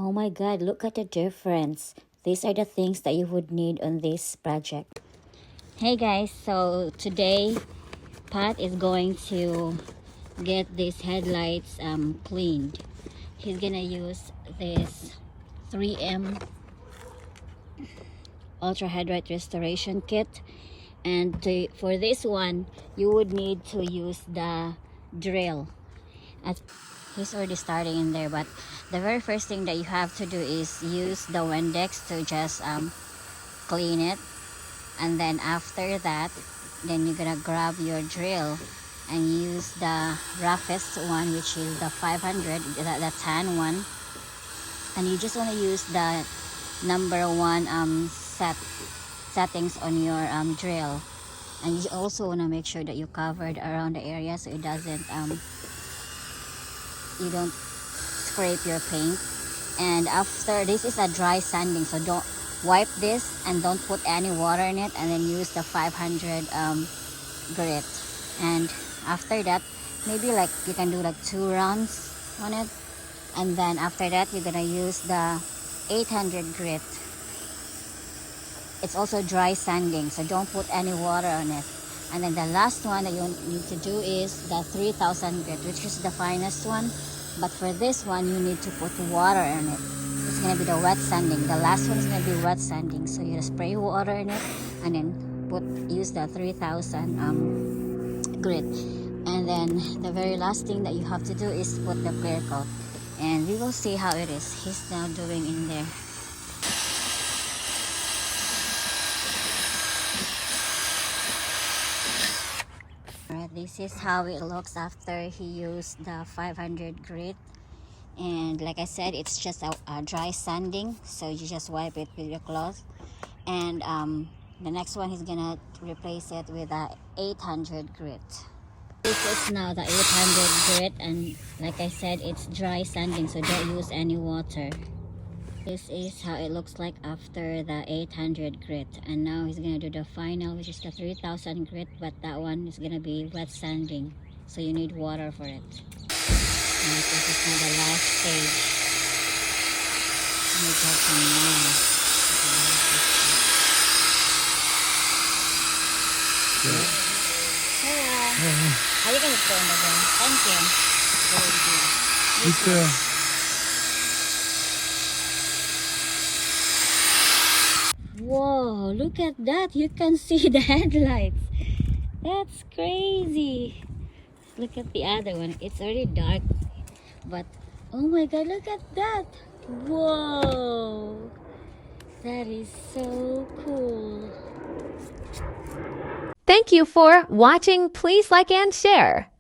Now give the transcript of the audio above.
Oh my god, look at the difference. These are the things that you would need on this project. Hey guys, so today Pat is going to get these headlights cleaned. He's gonna use this 3M Ultra Headlight Restoration Kit, and for this one you would need to use the drill. He's already starting in there, but the very first thing that you have to do is use the Windex to just clean it, and then after that then you're gonna grab your drill and use the roughest one, which is the 500, the tan one, and you just want to use the number one settings on your drill. And you also want to make sure that you covered around the area so it doesn't you don't scrape your paint. And after this is a dry sanding, so don't wipe this and don't put any water in it, and then use the 500 grit. And after that, maybe like you can do like 2 rounds on it, and then after that you're gonna use the 800 grit. It's also dry sanding, so don't put any water on it. And then the last one that you need to do is the 3000 grit, which is the finest one. But for this one, you need to put water in it. It's gonna be the wet sanding. The last one is gonna be wet sanding. So you spray water in it, and then use the 3000 grit. And then the very last thing that you have to do is put the clear coat. And we will see how it is. He's now doing in there. Alright, this is how it looks after he used the 500 grit. And like I said, it's just a dry sanding, so you just wipe it with your cloth. And the next one he's gonna replace it with a 800 grit. This is now the 800 grit, and like I said, it's dry sanding, so don't use any water. This is how it looks like after the 800 grit. And now he's gonna do the final, which is the 3000 grit, but that one is gonna be wet sanding, so you need water for it. And this is now the last stage. Let me get some more. Hello. Are you gonna throw in the gun? Thank you. Very good. You too. Whoa, look at that. You can see the headlights. That's crazy. Look at the other one. It's already dark, but oh my god, look at that. Whoa, that is so cool. Thank you for watching. Please like and share.